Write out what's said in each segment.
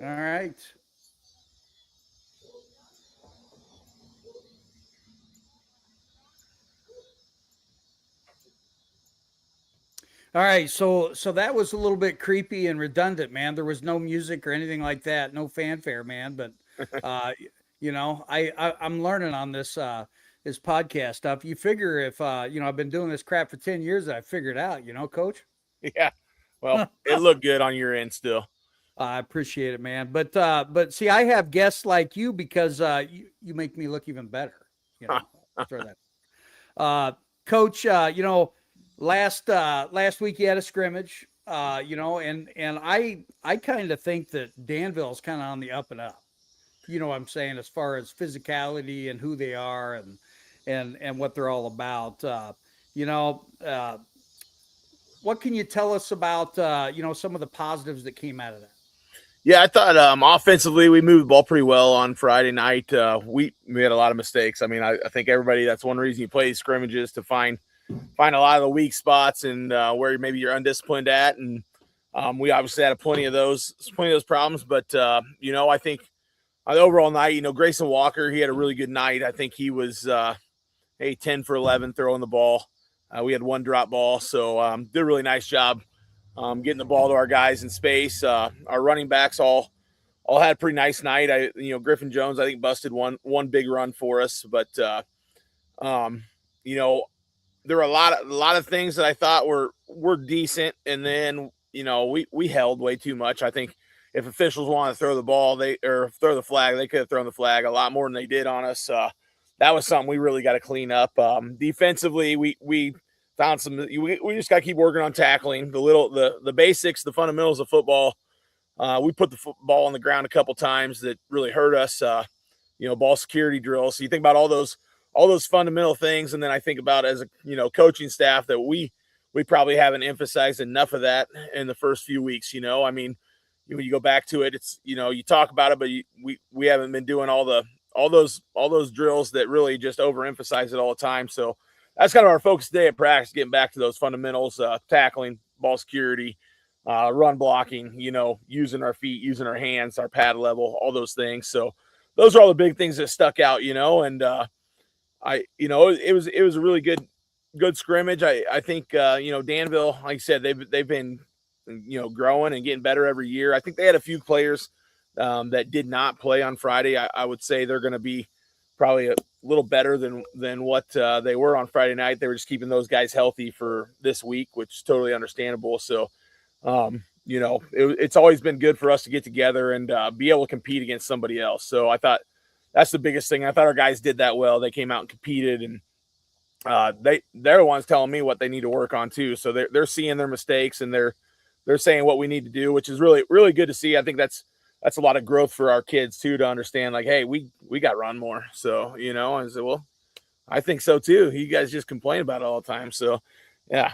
All right. All right, so that was a little bit creepy and redundant, man. There was no music or anything like that, no fanfare, man. But uh, I'm learning on this podcast stuff. You figure if I've been doing this crap for 10 years, I figured out, Coach. Yeah. Well, it looked good on your end still. I appreciate it, man. But see, I have guests like you because you make me look even better. I'll throw that. Uh, Coach, last week you had a scrimmage. And I kind of think that Danville's kind of on the up and up. You know what I'm saying, as far as physicality and who they are and what they're all about. You know, uh, what can you tell us about some of the positives that came out of that? Yeah, I thought offensively we moved the ball pretty well on Friday night. We had a lot of mistakes. I mean, I think everybody, that's one reason you play these scrimmages, to find a lot of the weak spots and where maybe you're undisciplined at. And we obviously had plenty of those problems. But I think on the overall night, Grayson Walker, he had a really good night. I think he was 10 for 11 throwing the ball. We had one drop ball, so did a really nice job getting the ball to our guys in space. Our running backs all had a pretty nice night. Griffin Jones, I think, busted one big run for us, but um, you know, there were a lot of things that I thought were decent, and then we held way too much. I think if officials wanted to throw the ball, or throw the flag, they could have thrown the flag a lot more than they did on us. That was something we really got to clean up. Defensively, we found some. We just got to keep working on tackling the basics, the fundamentals of football. We put the football on the ground a couple times that really hurt us. Ball security drills. So you think about all those fundamental things, and then I think about, as a coaching staff, that we probably haven't emphasized enough of that in the first few weeks. I mean, when you go back to it, it's you talk about it, but we haven't been doing all those drills that really just overemphasize it all the time. So that's kind of our focus today at practice, getting back to those fundamentals, tackling, ball security, run blocking, using our feet, using our hands, our pad level, all those things. So those are all the big things that stuck out, and it was a really good scrimmage. I think Danville, like I said, they've been growing and getting better every year. I think they had a few players that did not play on Friday. I would say they're going to be probably a little better than what they were on Friday night. They were just keeping those guys healthy for this week, which is totally understandable. So it's always been good for us to get together and be able to compete against somebody else. So I thought that's the biggest thing. I thought our guys did that well. They came out and competed, and they're the ones telling me what they need to work on too. So they're seeing their mistakes, and they're saying what we need to do, which is really, really good to see. I think that's a lot of growth for our kids too, to understand, like, hey, we got to run more. So I said, well, I think so too. You guys just complain about it all the time. So yeah.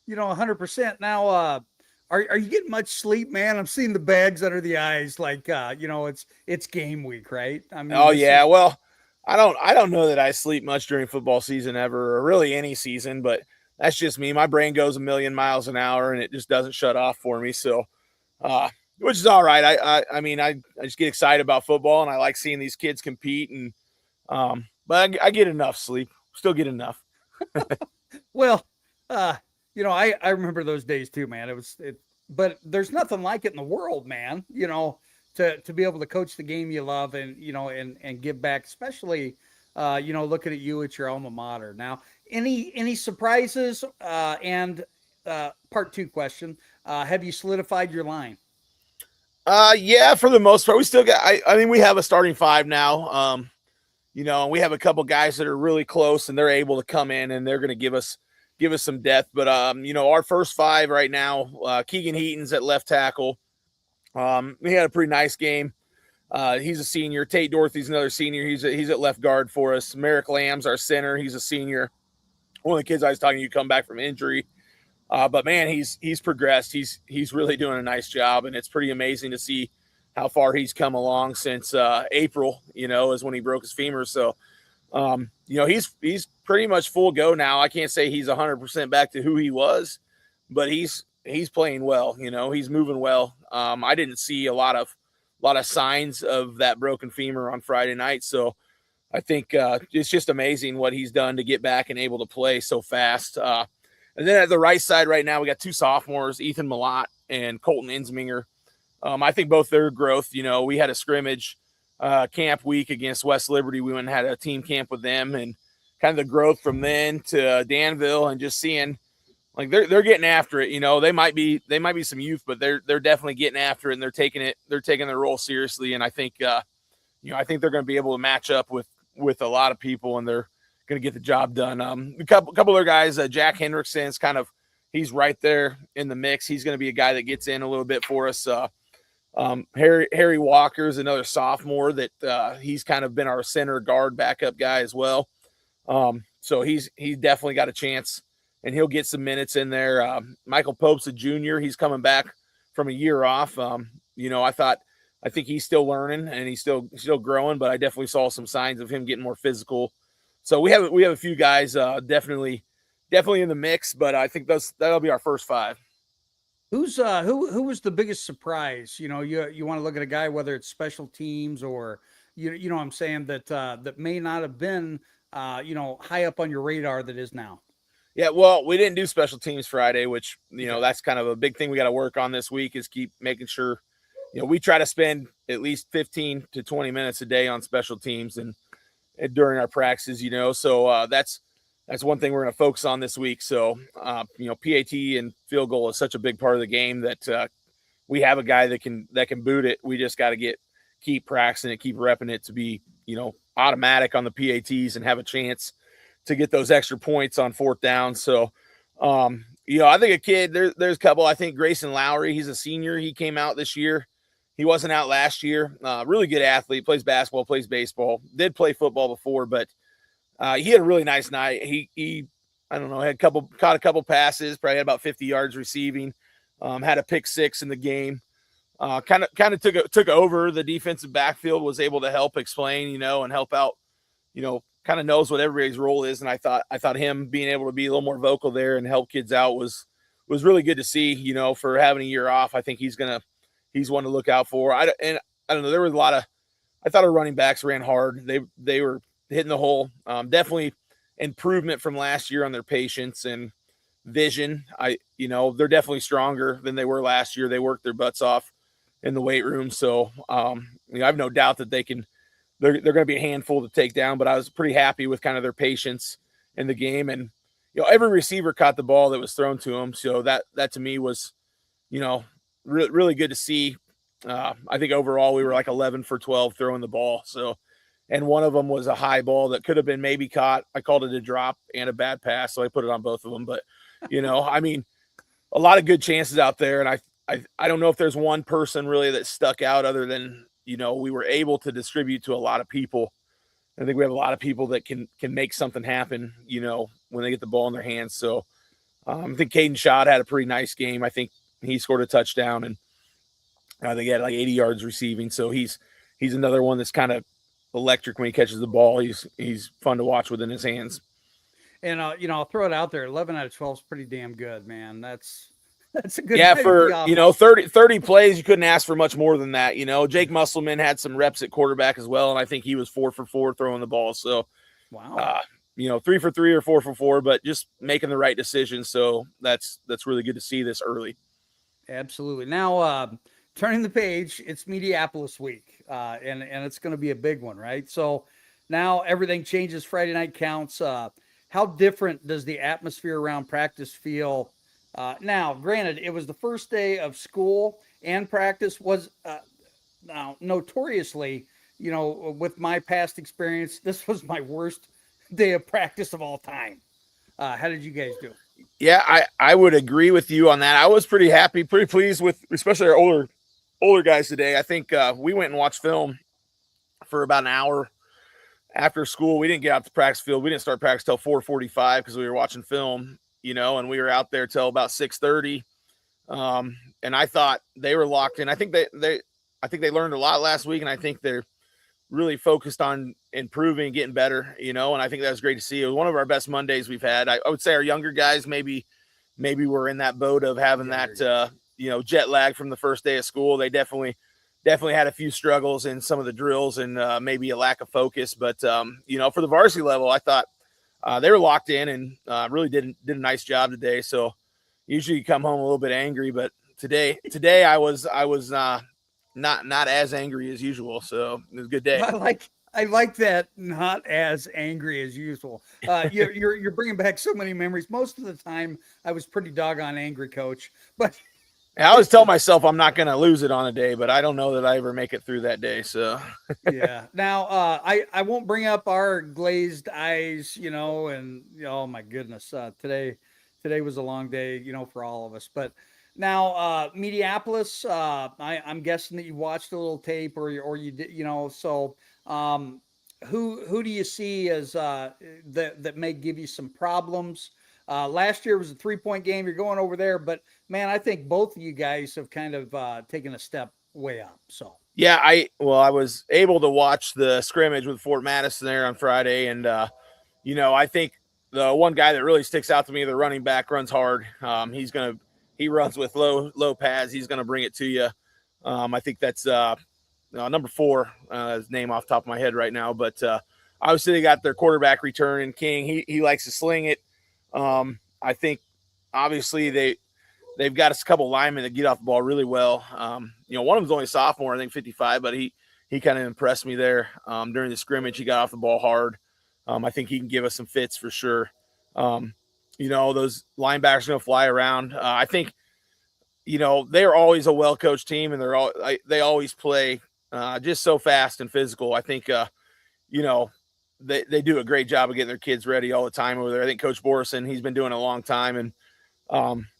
100%. Now, are you getting much sleep, man? I'm seeing the bags under the eyes. Like, it's game week, right? I mean, Oh yeah. Well, I don't know that I sleep much during football season ever, or really any season, but that's just me. My brain goes a million miles an hour, and it just doesn't shut off for me. So, which is all right. I mean, I just get excited about football, and I like seeing these kids compete, and but I get enough sleep. Still get enough. well, I remember those days too, man. But there's nothing like it in the world, man. To be able to coach the game you love, and and give back, especially looking at you at your alma mater. Now, any surprises? And part two question: have you solidified your line? Yeah, for the most part, we still got. I mean, we have a starting five now. And we have a couple guys that are really close, and they're able to come in, and they're going to give us some depth. But our first five right now, Keegan Heaton's at left tackle. He had a pretty nice game. He's a senior. Tate Dorothy's another senior. He's at left guard for us. Merrick Lamb's our center. He's a senior. One of the kids I was talking to, you come back from injury. But man, he's progressed. He's really doing a nice job, and it's pretty amazing to see how far he's come along since April. Is when he broke his femur. So, he's pretty much full go now. I can't say he's 100% back to who he was, but he's playing well. He's moving well. I didn't see a lot of of signs of that broken femur on Friday night. So I think it's just amazing what he's done to get back and able to play so fast. And then at the right side right now, we got two sophomores, Ethan Malott and Colton Insminger. I think both their growth, we had a scrimmage camp week against West Liberty. We went and had a team camp with them, and kind of the growth from then to Danville, and just seeing like they're getting after it. They might be some youth, but they're definitely getting after it, and they're taking their role seriously. And I think I think they're going to be able to match up with a lot of people, and they're going to get the job done. A couple other guys, Jack Hendrickson's he's right there in the mix. He's going to be a guy that gets in a little bit for us. Harry Walker's another sophomore that he's kind of been our center guard backup guy as well. So he's definitely got a chance, and he'll get some minutes in there. Michael Pope's a junior. He's coming back from a year off. I think he's still learning and he's still growing, but I definitely saw some signs of him getting more physical. So we have a few guys definitely in the mix, but I think that'll be our first five. Who was the biggest surprise? You want to look at a guy, whether it's special teams or you know what I'm saying, that may not have been high up on your radar that is now. Yeah, well, we didn't do special teams Friday, which that's kind of a big thing we got to work on this week, is keep making sure we try to spend at least 15 to 20 minutes a day on special teams and during our practices, so that's one thing we're going to focus on this week. So, PAT and field goal is such a big part of the game that we have a guy that can boot it. We just got to keep practicing it, keep repping it to be, automatic on the PATs and have a chance to get those extra points on fourth down. So, I think a kid, there's a couple. I think Grayson Lowry, he's a senior. He came out this year. He wasn't out last year. Really good athlete, plays basketball, plays baseball, did play football before, but he had a really nice night. He I don't know, caught a couple passes, probably had about 50 yards receiving, had a pick six in the game. Kind of took over the defensive backfield, was able to help explain, and help out, kind of knows what everybody's role is. And I thought him being able to be a little more vocal there and help kids out was really good to see, for having a year off. I think he's one to look out for. I don't know. There was I thought our running backs ran hard. They were hitting the hole. Definitely improvement from last year on their patience and vision. They're definitely stronger than they were last year. They worked their butts off in the weight room. So, I have no doubt that they're going to be a handful to take down, but I was pretty happy with kind of their patience in the game. And, every receiver caught the ball that was thrown to them. So that to me was, really good to see. I think overall we were like 11 for 12 throwing the ball. So, and one of them was a high ball that could have been maybe caught. I called it a drop and a bad pass, so I put it on both of them. But, a lot of good chances out there. And I don't know if there's one person really that stuck out other than, we were able to distribute to a lot of people. I think we have a lot of people that can make something happen, when they get the ball in their hands. So I think Caden Schott had a pretty nice game. I think he scored a touchdown, and I think he had like 80 yards receiving. So he's another one that's kind of electric when he catches the ball. He's fun to watch within his hands. And I'll throw it out there. 11 out of 12 is pretty damn good, man. That's a good. Yeah, for 30 plays, you couldn't ask for much more than that. Jake Musselman had some reps at quarterback as well, and I think he was 4 for 4 throwing the ball. So, wow. 3 for 3 or 4 for 4, but just making the right decisions. So that's really good to see this early. Absolutely. Now, turning the page, it's Mediapolis week, and it's going to be a big one, right? So now everything changes. Friday night counts. How different does the atmosphere around practice feel? Now, granted, it was the first day of school and practice was now notoriously, with my past experience, this was my worst day of practice of all time. How did you guys do? Yeah, I would agree with you on that. I was pretty happy, pretty pleased with, especially our older guys today. I think we went and watched film for about an hour after school. We didn't get out to the practice field. We didn't start practice till 4:45 because we were watching film, and we were out there till about 6:30. And I thought they were locked in. I think they learned a lot last week, and I think they're really focused on improving, getting better, and I think that was great to see. It was one of our best Mondays we've had. I would say our younger guys maybe we're in that boat of having that jet lag from the first day of school. They definitely definitely had a few struggles in some of the drills and maybe a lack of focus. But for the varsity level, I thought they were locked in and really did a nice job today. So usually you come home a little bit angry, but today I was not as angry as usual. So it was a good day. I like that. Not as angry as usual. You're bringing back so many memories. Most of the time, I was pretty doggone angry, Coach. But I always tell myself I'm not going to lose it on a day, but I don't know that I ever make it through that day. So yeah. Now, I won't bring up our glazed eyes, and oh my goodness, today was a long day, for all of us. But now, Mediapolis, I'm guessing that you watched a little tape, or you did, so. Um, who do you see as that may give you some problems? Last year was a 3-point game. You're going over there, but man, I think both of you guys have kind of taken a step way up. So. yeah, I was able to watch the scrimmage with Fort Madison there on Friday, and I think the one guy that really sticks out to me, the running back, runs hard. He runs with low pads. He's gonna bring it to you. I think that's number 4, his name off the top of my head right now, but obviously they got their quarterback return and King. He likes to sling it. I think obviously they've got a couple linemen that get off the ball really well. One of them's only a sophomore, I think 55, but he kind of impressed me there during the scrimmage. He got off the ball hard. I think he can give us some fits for sure. Those linebackers are going to fly around. I think, they're always a well-coached team, and they always play just so fast and physical. I think, they do a great job of getting their kids ready all the time over there. I think Coach Borison, he's been doing it a long time, and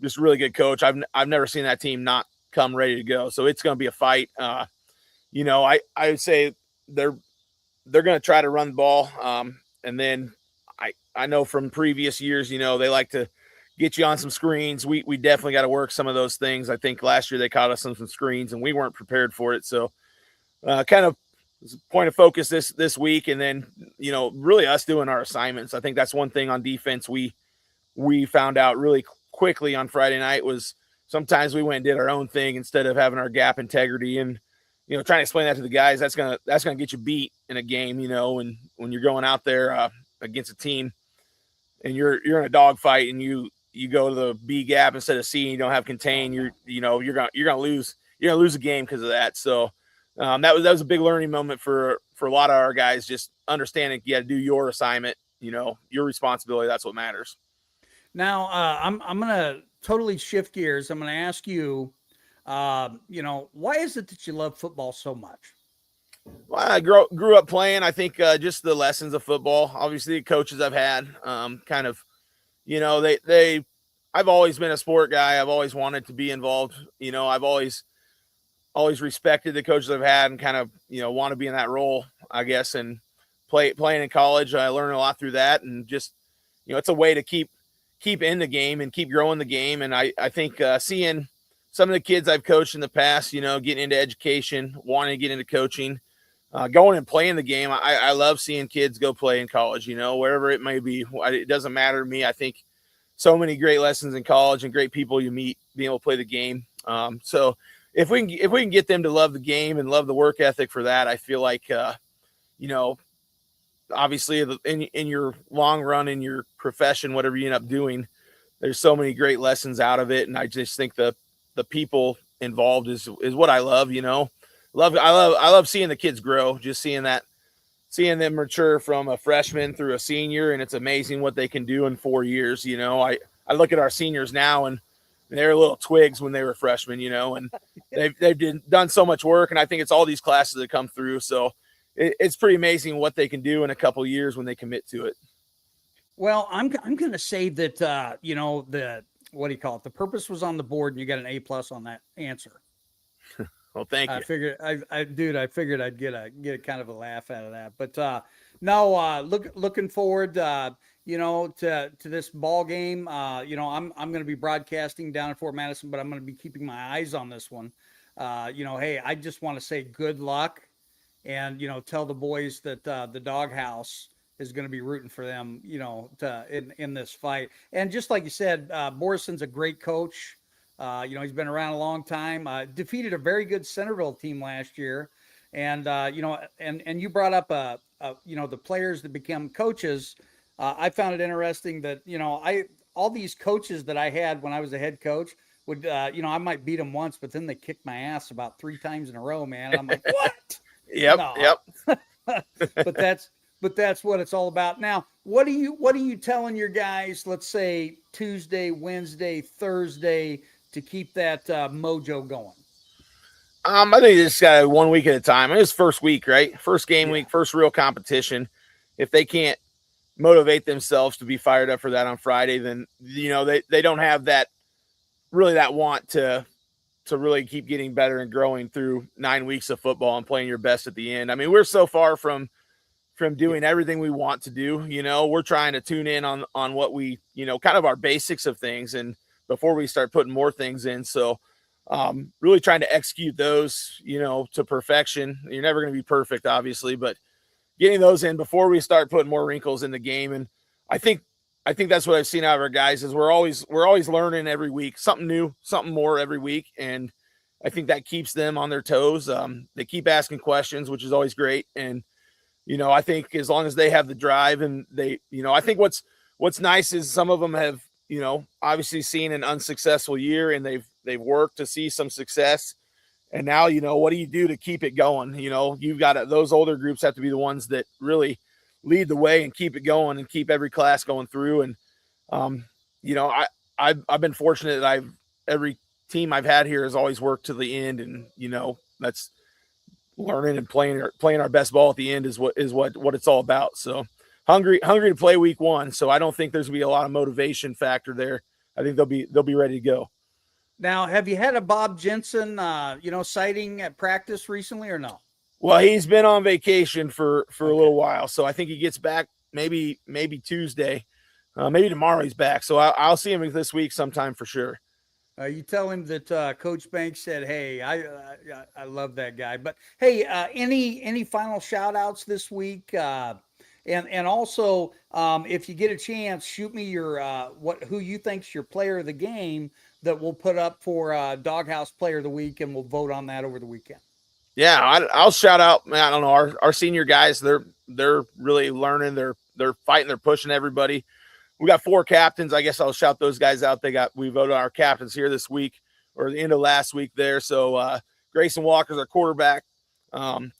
just a really good coach. I've never seen that team not come ready to go. So it's going to be a fight. I would say they're going to try to run the ball. And then I know from previous years, they like to get you on some screens. We definitely got to work some of those things. I think last year they caught us on some screens and we weren't prepared for it. So kind of point of focus this week. And then, really us doing our assignments. I think that's one thing on defense we found out really quickly on Friday night was sometimes we went and did our own thing instead of having our gap integrity and, trying to explain that to the guys. That's going to get you beat in a game, when you're going out there against a team and you're in a dogfight and you go to the B gap instead of C and you don't have contain, you're going to lose a game because of that. So that was a big learning moment for a lot of our guys, just understanding you got to do your assignment, your responsibility. That's what matters. Now, I'm gonna totally shift gears. I'm gonna ask you, why is it that you love football so much? Well, I grew up playing. I think just the lessons of football. Obviously, the coaches I've had, kind of, I've always been a sport guy. I've always wanted to be involved. I've always respected the coaches I've had and kind of, want to be in that role, I guess. And playing in college, I learned a lot through that, and just, it's a way to keep in the game and keep growing the game. And I think seeing some of the kids I've coached in the past, getting into education, wanting to get into coaching, going and playing the game. I love seeing kids go play in college, wherever it may be. It doesn't matter to me. I think so many great lessons in college and great people you meet being able to play the game. So if we can get them to love the game and love the work ethic for that, I feel like, obviously in your long run, in your profession, whatever you end up doing, there's so many great lessons out of it. And I just think the people involved is what I love, I love seeing the kids grow, just seeing them mature from a freshman through a senior. And it's amazing what they can do in 4 years. I look at our seniors now and they're little twigs when they were freshmen, and they've done so much work. And I think it's all these classes that come through. So it's pretty amazing what they can do in a couple of years when they commit to it. Well, I'm going to say that the what do you call it? The purpose was on the board, and you got an A+ on that answer. Well, thank you. I figured, I figured I'd get a kind of a laugh out of that. But no, looking forward, to this ball game. I'm going to be broadcasting down in Fort Madison, but I'm going to be keeping my eyes on this one. Hey, I just want to say good luck, and tell the boys that the doghouse is going to be rooting for them, in this fight. And just like you said, Borison's a great coach. He's been around a long time. Defeated a very good Centerville team last year, and and you brought up the players that become coaches. I found it interesting that I all these coaches that I had when I was a head coach would I might beat them once, but then they kicked my ass about 3 times in a row, man. And I'm like, what? Yep. No, Yep. but that's what it's all about. Now, what are you telling your guys? Let's say Tuesday, Wednesday, Thursday to keep that mojo going. I think it's got 1 week at a time. It's first week, right? First game Yeah. week, first real competition. If they can't motivate themselves to be fired up for that on Friday, then they don't have that want to really keep getting better and growing through 9 weeks of football and playing your best at the end. I mean, we're so far from doing everything we want to do. We're trying to tune in on what we, kind of our basics of things, and before we start putting more things in. So really trying to execute those, to perfection. You're never going to be perfect, obviously, but getting those in before we start putting more wrinkles in the game. And I think that's what I've seen out of our guys is we're always learning every week, something new, something more every week. And I think that keeps them on their toes. They keep asking questions, which is always great. And, I think as long as they have the drive and they, I think what's nice is some of them have, obviously seen an unsuccessful year and they've worked to see some success. And now, what do you do to keep it going? You've got those older groups have to be the ones that really lead the way and keep it going and keep every class going through. And, I've been fortunate that every team I've had here has always worked to the end. And, that's learning and playing our best ball at the end is what it's all about. So hungry to play week 1. So I don't think there's gonna be a lot of motivation factor there. I think they'll be ready to go. Now, have you had a Bob Jensen, sighting at practice recently or no? Well, he's been on vacation for a little while, so I think he gets back maybe Tuesday, maybe tomorrow he's back. So I'll see him this week sometime for sure. You tell him that Coach Banks said, "Hey, I love that guy." But hey, any final shout outs this week? And also, if you get a chance, shoot me your who you think's your player of the game that we'll put up for Doghouse Player of the Week, and we'll vote on that over the weekend. Yeah, I'll shout out. Man, I don't know our senior guys. They're really learning. They're fighting. They're pushing everybody. We got 4 captains. I guess I'll shout those guys out. We voted on our captains here this week or the end of last week there. So Grayson Walker's our quarterback.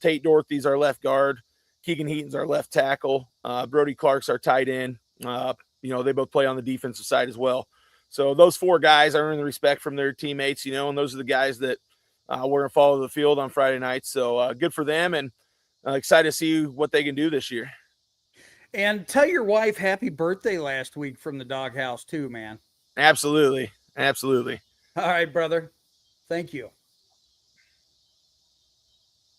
Tate Dorothy's our left guard. Keegan Heaton's our left tackle. Brody Clark's our tight end. They both play on the defensive side as well. So those 4 guys earn the respect from their teammates, and those are the guys that we're going to follow the field on Friday night. So good for them, and excited to see what they can do this year. And tell your wife happy birthday last week from the Doghouse too, man. Absolutely. Absolutely. All right, brother. Thank you.